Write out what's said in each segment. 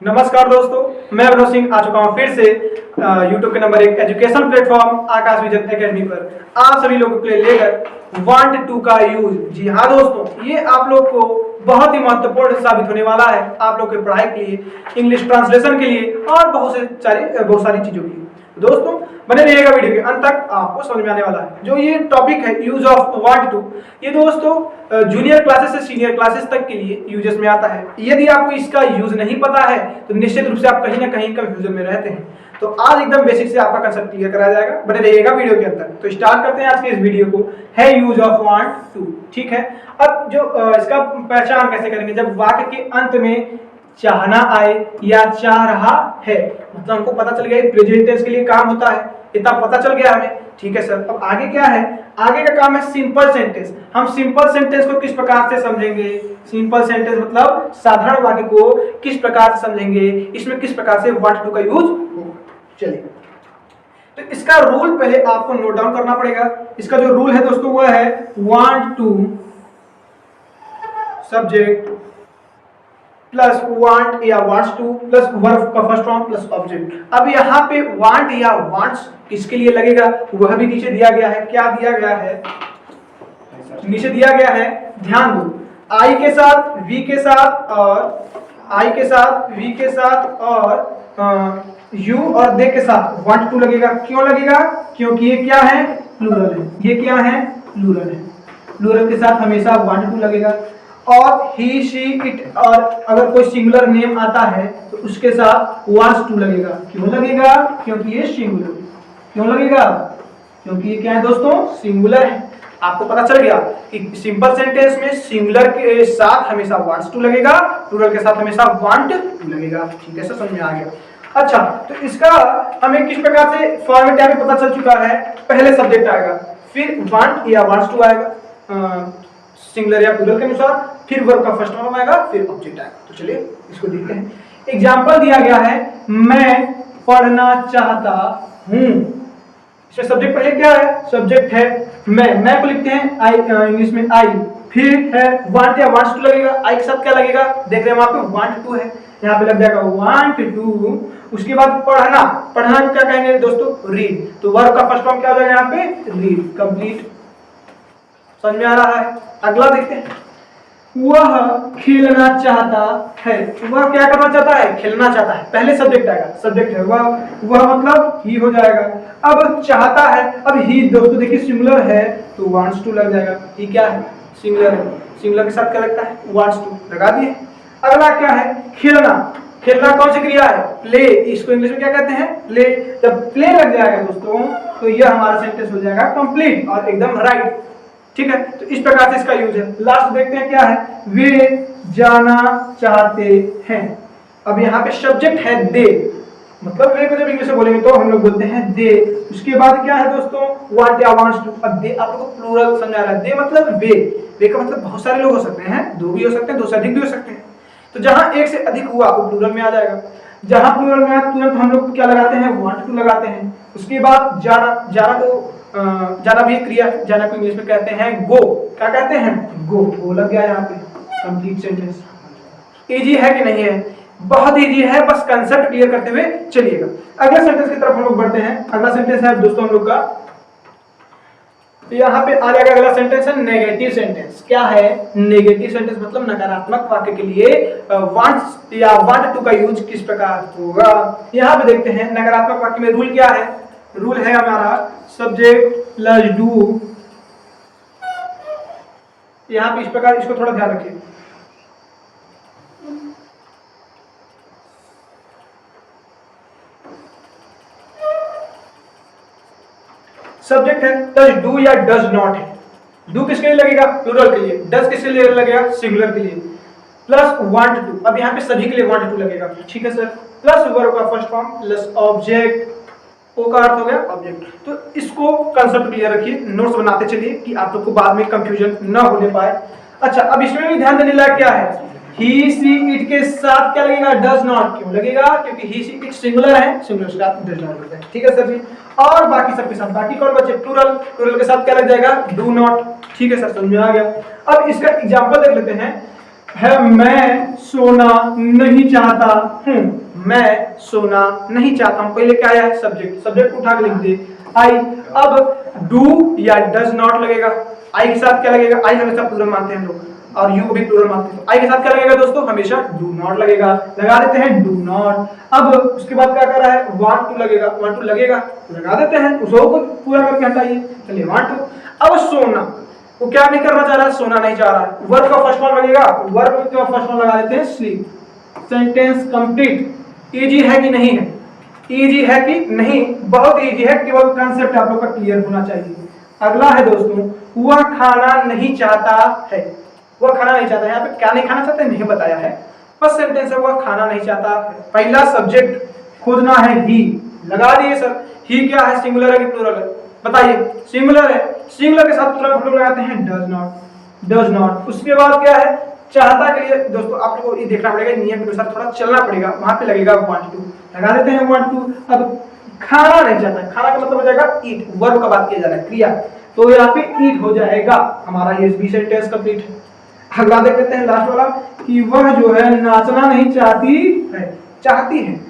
नमस्कार दोस्तों, मैं अभिनव सिंह आ चुका हूं फिर से YouTube के नंबर 1 एजुकेशन प्लेटफॉर्म आकाश विजन एकेडमी पर आप सभी लोगों के लिए लेकर वांट टू का यूज। जी हाँ दोस्तों, ये आप लोग को बहुत ही महत्वपूर्ण साबित होने वाला है, आप लोग की पढ़ाई के लिए, इंग्लिश ट्रांसलेशन के लिए और बहुत सारी चीजों के लिए। दोस्तों बने रहिएगा वीडियो के अंत तक, आपको समझ में आने वाला है। जो ये टॉपिक है यूज ऑफ वांट टू, ये दोस्तों जूनियर क्लासेस से सीनियर क्लासेस तक के लिए यूजेस में आता है। यदि आपको इसका यूज नहीं पता है तो निश्चित रूप से आप कहीं ना कहीं कंफ्यूजन में रहते हैं। तो आज एकदम बेसिक से आपका कंसेप्ट क्लियर कराया जाएगा, बने रहिएगा वीडियो के अंदर। तो स्टार्ट करते हैं आज के इस वीडियो को, है यूज ऑफ वांट टू। ठीक है, अब जो इसका पहचान कैसे करेंगे, जब वाक्य के अंत में चाहना आए या चाह रहा है, मतलब हमको पता चल गया प्रेजेंट टेंस के लिए काम होता है, इतना पता चल गया हमें। ठीक है सर, अब आगे क्या है? आगे का काम है सिंपल सेंटेंस। हम सिंपल सेंटेंस को किस प्रकार से समझेंगे? सिंपल सेंटेंस मतलब साधारण वाक्य को किस प्रकार से समझेंगे, इसमें किस प्रकार से वांट टू का यूज होगा। चलिए, तो इसका रूल पहले आपको नोट डाउन करना पड़ेगा। इसका जो रूल है दोस्तों वह है want to subject plus want या वांट्स टू प्लस वर्ब का फर्स्ट फॉर्म प्लस ऑब्जेक्ट। अब यहाँ पे वांट या वांट्स किसके लिए लगेगा वह भी नीचे दिया गया है। क्या दिया गया है? नीचे दिया गया है, ध्यान दो, आई के साथ वी के साथ और आई के साथ वी के साथ और यू और दे के साथ वांट टू लगेगा। क्यों लगेगा? क्योंकि ये क्या है? प्लूरल है। ये क्या है? प्लूरल है। प्लूरल के साथ हमेशा वांट टू लगेगा। और ही शी इट, और अगर कोई सिंगुलर नेम आता है तो उसके साथ वांट्स टू लगेगा। क्यों लगेगा? क्योंकि ये सिंगुलर। क्यों लगेगा? क्योंकि ये क्या है दोस्तों? सिंगुलर है। आपको पता चल गया कि सिंपल सेंटेंस में सिंगुलर के साथ हमेशा वांट्स टू लगेगा, प्लूरल के साथ हमेशा वांट टू लगेगा। ठीक है, समझ में आ गया। अच्छा, तो इसका हमें किस प्रकार से फॉर्मेट यहाँ पे पता चल चुका है। पहले सब्जेक्ट आएगा, फिर वांट या वांट्स टू आएगा सिंगुलर या प्लूरल के अनुसार, फिर वर्ब का फर्स्ट फॉर्म आएगा, फिर ऑब्जेक्ट आएगा। तो चलिए इसको देखते हैं। एग्जांपल दिया गया है, मैं पढ़ना चाहता हूं। इसमें सब्जेक्ट पहले क्या है? सब्जेक्ट है मैं को लिखते हैं आई, इंग्लिश में आई, फिर है वांट या वांट्स टू लगेगा। आई के साथ क्या लगेगा? देख रहे हैं वहां पे वांट टू है, यहाँ पे लग जाएगा वांट टू। उसके बाद पढ़ना, पढ़ना क्या कहेंगे दोस्तों? रीड। तो वर्ब का फर्स्ट फॉर्म क्या हो जाएगा यहाँ पे? Read, complete. समझ में आ रहा है? अगला देखते हैं, वह खेलना चाहता है। वह क्या करना चाहता है? खेलना चाहता है। पहले सब्जेक्ट आएगा, सब्जेक्ट है वह मतलब ही हो जाएगा। अब चाहता है, अब ही दोस्तों देखिए सिंगुलर है तो वांट्स टू लग जाएगा। ही क्या है? सिंगुलर है। सिंगुलर के साथ क्या लगता है? वांट्स टू लगा दिए। अगला क्या है? खेलना। खेलना कौन सी क्रिया है? प्ले। इसको इंग्लिश में क्या कहते हैं? प्ले। जब प्ले लग जाएगा दोस्तों तो यह हमारा सेंटेंस हो जाएगा कंप्लीट और एकदम राइट। ठीक है, तो इस प्रकार से इसका यूज है। लास्ट देखते हैं क्या है, वे जाना चाहते हैं। अब यहाँ पे सब्जेक्ट है दे, मतलब वे को जब इंग्लिश में बोलेंगे तो हम लोग बोलते हैं दे। उसके बाद क्या है दोस्तों? वांट या वांट्स टू। अब दे आप लोगों को प्लूरल समझ आ रहा है। दे मतलब वे, वे का मतलब बहुत सारे लोग हो सकते हैं, दो भी हो सकते हैं, दो से अधिक भी हो सकते हैं। तो जहां एक से अधिक हुआ वो प्लूरल में आ जाएगा। जहां प्लूरल में आया तुरंत हम लोग क्या लगाते हैं? वांट टू लगाते हैं। उसके बाद जाना, जाना को जाना भी क्रिया, जाना को इंग्लिश में कहते हैं गो। क्या कहते हैं? गो। वो लग गया यहाँ पे कंप्लीट सेंटेंस। इजी है कि नहीं है? बहुत इजी है, बस कंसेप्ट क्लियर करते हुए चलिएगा। अगले सेंटेंस की तरफ हम लोग बढ़ते हैं। अगला सेंटेंस है दोस्तों हम लोग का, यहाँ पे आ जाएगा अगला सेंटेंस है नेगेटिव सेंटेंस। क्या है? नेगेटिव सेंटेंस मतलब नकारात्मक वाक्य के लिए वांट्स या वांट टू का यूज किस प्रकार होगा। यहाँ पे देखते हैं नकारात्मक वाक्य में रूल क्या है। रूल है हमारा सब्जेक्ट प्लस डू। यहाँ पे इस प्रकार, इसको थोड़ा ध्यान रखिए। सब्जेक्ट है डज डू या डज नॉट है। डू किसके लिए लगेगा? प्लूरल के लिए। डज किसके लिए लगेगा? सिंगुलर के लिए। प्लस वांट टू, अब यहाँ पे सभी के लिए वांट टू लगेगा। ठीक है सर। प्लस वर्ब का फर्स्ट फॉर्म प्लस ऑब्जेक्ट, ओ का अर्थ हो गया ऑब्जेक्ट। तो इसको कंसेप्ट क्लियर रखिए, नोट्स बनाते चलिए कि आप लोग को बाद में कंफ्यूजन न होने पाए। अच्छा, अब इसमें भी ध्यान देने लायक क्या है? ही सी इट के साथ क्या लगेगा? Does not. क्यों लगेगा? क्योंकि ही सी इट सिंगुलर है, सिंगुलर के साथ डज नॉट लगता है। ठीक है सर जी। और बाकी सबके साथ, बाकी कौन बचे? प्लूरल। प्लूरल के साथ क्या लग जाएगा? Do not. ठीक है सर, समझ में आ गया। अब इसका एग्जांपल देख लेते हैं। है मैं सोना नहीं चाहता हूँ, मैं सोना नहीं चाहता हूँ। पहले क्या आया है सब्जेक्ट, सब्जेक्ट उठा के लिख दे आई। अब डू या डज नॉट लगेगा, आई के साथ क्या लगेगा, आई हमेशा प्लूरल मानते हैं हम लोग और यू को भी प्लूरल मानते हैं, तो आई के साथ क्या लगेगा दोस्तों, हमेशा डू नॉट लगेगा, लगा देते हैं डू नॉट। अब उसके बाद क्या कर रहा है, वांट टू लगेगा, वांट टू लगेगा लगा देते हैं, उसको को पूरा करके हटाइए, चलिए वांट टू। अब सोना, वो क्या नहीं करना चाह रहा है, सोना नहीं चाह रहा है, वर्ब का फर्स्ट फॉर्म लगेगा, वर्ब का फर्स्ट फॉर्म लगा देते हैं स्लीप। Sentence complete. इजी है कि नहीं है, इजी है कि नहीं, बहुत इजी है, केवल कंसेप्ट आप लोग का क्लियर होना चाहिए। अगला है दोस्तों, वह खाना नहीं चाहता है, वह खाना नहीं चाहता है, यहाँ पे क्या नहीं खाना चाहते नहीं बताया है, बस सेंटेंस है वह खाना नहीं चाहता है। पहला सब्जेक्ट खोजना है ही, लगा दिए सर, ही क्या है, सिंगुलर है कि प्लूरल है, बताइए, सिंगुलर है, सिंगुलर के साथ तुरंत हम लोग लगाते हैं डज नॉट, डज नॉट। उसके बाद क्या है, चाहता के लिए दोस्तों आप लोगों को ये देखना पड़ेगा, नियम के अनुसार थोड़ा चलना पड़ेगा, वहां पे लगेगा वांट टू, लगा देते हैं वांट टू। अब खाना नहीं चाहता, खाना का मतलब हो जाएगा ईट, वर्ब का बात किया जा रहा है, क्रिया, तो यहाँ पे ईट हो जाएगा हमारा, ये बी सेंटेंस कंप्लीट है। अगला देख लेते हैं लास्ट वाला, कि वह जो है नाचना नहीं चाहती है, चाहती है,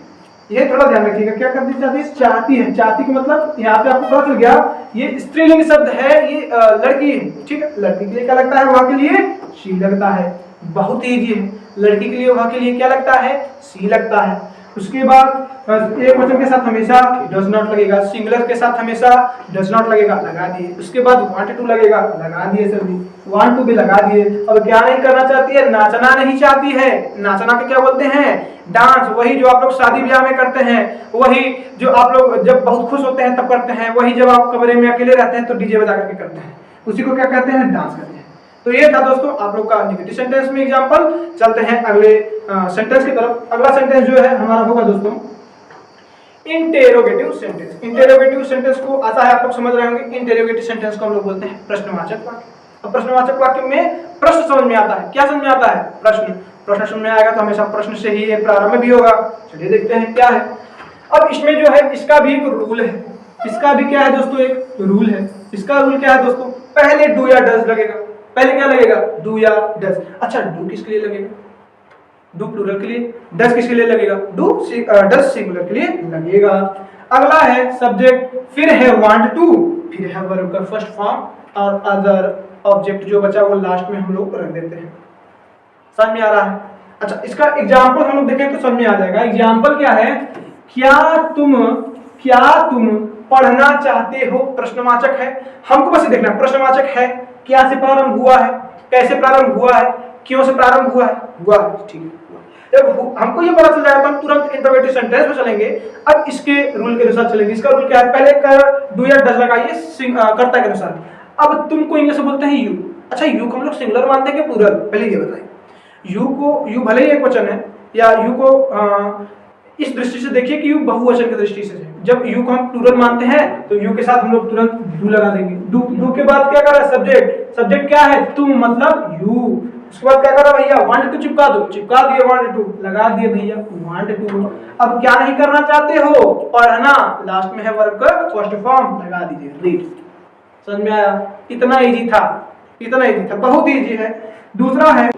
ये थोड़ा ध्यान रखिएगा, क्या करती चाहती है, चाहती है, चाहती का मतलब यहाँ पे आपको पता चल गया, ये स्त्रीलिंग शब्द है, ये लड़की है, ठीक है, लड़की के लिए क्या लगता है, वहां के लिए शी लगता है, बहुत इजी है, लड़की के लिए वहां के लिए क्या लगता है, सी लगता है। उसके बाद एक वचन के साथ हमेशा डज नॉट लगेगा, सिंगुलर के साथ हमेशा डज नॉट लगेगा, लगा दिए। उसके बाद वांट टू लगेगा, लगा दिए सर जी, वांट टू भी लगा दिए। अब क्या नहीं करना चाहती है, नाचना नहीं चाहती है, नाचना के क्या बोलते हैं, डांस, वही जो आप लोग शादी ब्याह में करते हैं, वही जो आप लोग जब बहुत खुश होते हैं तब करते हैं, वही जब आप कमरे में अकेले रहते हैं तो डीजे बजा करके करते हैं, उसी को क्या कहते हैं, डांस करते हैं। तो ये था दोस्तों आप लोग का नेगेटिव सेंटेंस में एग्जांपल। चलते हैं अगले सेंटेंस की तरफ। अगला सेंटेंस जो है हमारा होगा दोस्तों इंटेरोगेटिव सेंटेंस। इंटेरोगेटिव सेंटेंस को आता है, आप लोग समझ रहे होंगे, इंटेरोगेटिव सेंटेंस को हम लोग बोलते हैं प्रश्नवाचक वाक्य। अब प्रश्नवाचक वाक्य में प्रश्न समझ में आता है, क्या समझ में आता है, प्रश्न, प्रश्न समझ में आएगा तो हमेशा प्रश्न से ही प्रारंभ भी होगा। चलिए देखते हैं क्या है। अब इसमें जो है इसका भी एक रूल है, इसका भी क्या है दोस्तों, एक रूल है। इसका रूल क्या है दोस्तों, पहले डू या डज लगेगा, पहले क्या लगेगा, डू या डज। अच्छा डू किसके लिए लगेगा, डू प्लूरल के लिए, डज किसके लिए लगेगा, डज सिंगुलर के लिए लगेगा। अगला है सब्जेक्ट, फिर है वांट टू, फिर है वर्ब का फर्स्ट फॉर्म और अदर ऑब्जेक्ट जो बचा वो लास्ट में हम लोग रख देते हैं। समझ में आ रहा है। अच्छा इसका एग्जाम्पल हम लोग देखें तो समझ में आ जाएगा। एग्जाम्पल क्या है, क्या तुम पढ़ना चाहते हो, प्रश्नवाचक है, हमको बस देखना है प्रश्नवाचक है, क्या से प्रारंभ हुआ है, कैसे प्रारंभ हुआ है, क्यों से प्रारंभ हुआ है, ठीक है। जब हमको ये पता चल जाएगा तो हम तुरंत इंटरोगेटिव सेंटेंस में चलेंगे। अब इसके रूल के अनुसार चलेंगे। इसका रूल क्या है, पहले कर डू या डज लगाइए कर्ता के अनुसार। अब तुमको इंग्लिश में बोलते हैं यू, अच्छा यू को हम लोग सिंगुलर मानते हैं कि प्लूरल, पहले ये बताइए। यू को, यू भले ही एक वचन है, या यू को इस दृष्टि से देखिए कि यू बहुवचन की दृष्टि से है। जब यू को हम प्लूरल मानते हैं तो यू के साथ हम लोग तुरंत डू लगा देंगे। डू के बाद क्या कर रहा है, सब्जेक्ट, सब्जेक्ट क्या है, तुम मतलब यू। उसके बाद क्या कर रहा भैया, वांट टू चिपका दो, चिपका दिए, वांट टू लगा दिए भैया, वांट टू। अब क्या नहीं करना चाहते हो, पढ़ना, लास्ट में है वर्ब का फर्स्ट फॉर्म, लगा दीजिए रीड। समझ में आया, इतना इजी था, इतना इजी था, बहुत इजी है। दूसरा है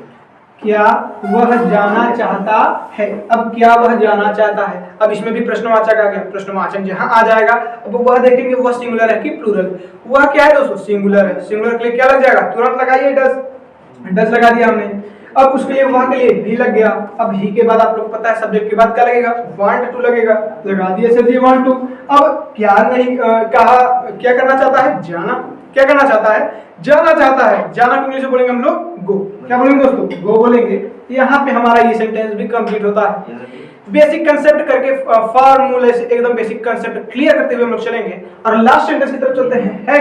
क्या वह जाना चाहता है। अब क्या वह जाना चाहता है, अब इसमें भी प्रश्नवाचक आ गया, प्रश्नवाचक जहां आ जाएगा अब वह देखेंगे वह सिंगुलर है कि प्लूरल। वह क्या है दोस्तों, सिंगुलर है, सिंगुलर के लिए क्या लग जाएगा, तुरंत लगाइए डज, डज लगा दिया हमने। अब उसके लिए वहां के लिए भी लग गया। अब ही के बाद आप लोग को पता है सब्जेक्ट के बाद क्या लगेगा, वांट टू लगेगा, लगा दिया सर जी वांट टू। अब क्या नहीं कहा, क्या करना चाहता है, जाना, क्या करना चाहता है, जाना चाहता है, जाना को इंग्लिश में बोलेंगे हम लोग गो, क्या बोलेंगे दोस्तों, गो बोलेंगे। यहाँ पे हमारा ये सेंटेंस भी कंप्लीट होता है। बेसिक कंसेप्ट करके फॉर्मूले से एकदम बेसिक कंसेप्ट क्लियर करते हुए हम लोग चलेंगे और लास्ट सेंटेंस की तरफ चलते हैं। है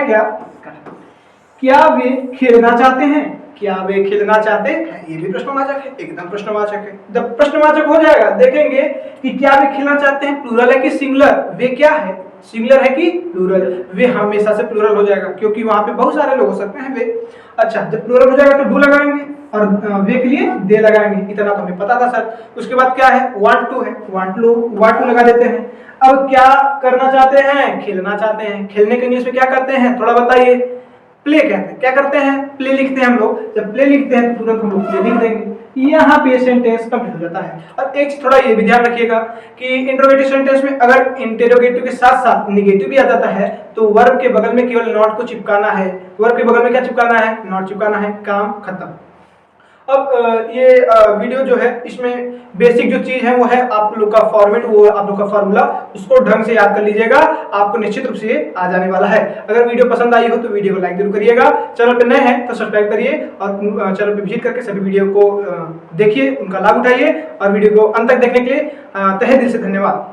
क्या वे खेलना चाहते हैं, क्या वे खेलना चाहते हैं, ये भी प्रश्नवाचक है, एकदम प्रश्नवाचक है। जब प्रश्नवाचक हो जाएगा देखेंगे कि क्या वे खेलना चाहते हैं प्लूरल है कि सिंगुलर, वे क्या है, सिंगुलर है कि प्लूरल, वे हमेशा से प्लूरल हो जाएगा क्योंकि वहां पे बहुत सारे लोग हो सकते हैं वे। अच्छा जब प्लूरल हो जाएगा तो डू लगाएंगे और वे के लिए दे लगाएंगे, इतना तो हमें पता था सर। उसके बाद क्या है, वांट टू है, वांट टू लगा देते हैं। अब क्या करना चाहते हैं, खेलना चाहते हैं, खेलने के इंग्लिश में क्या करते हैं थोड़ा बताइए, प्ले कहते हैं। क्या करते हैं? प्ले लिखते हैं हम लोग। जब प्ले लिखते हैं तो तुरंत हम लोग प्ले लिख देंगे, यहाँ पे सेंटेंस कंप्लीट हो जाता है। और एक चीज थोड़ा ये भी ध्यान रखिएगा कि इंटरोगेटिव सेंटेंस में अगर इंटरोगेटिव के साथ साथ निगेटिव भी आ जाता है तो वर्ब के बगल में केवल नॉट को चिपकाना है। वर्ब के बगल में क्या चिपकाना है? नॉट चिपकाना है, काम खत्म। अब ये वीडियो जो है इसमें बेसिक जो चीज है वो है आप लोग का फॉर्मेट, वो आप लोग का फार्मूला, उसको ढंग से याद कर लीजिएगा, आपको निश्चित रूप से ये आ जाने वाला है। अगर वीडियो पसंद आई हो तो वीडियो को लाइक जरूर करिएगा, चैनल पे नए हैं तो सब्सक्राइब करिए और चैनल पे विजिट करके सभी वीडियो को देखिए, उनका लाभ उठाइए और वीडियो को अंत तक देखने के लिए तहे दिल से धन्यवाद।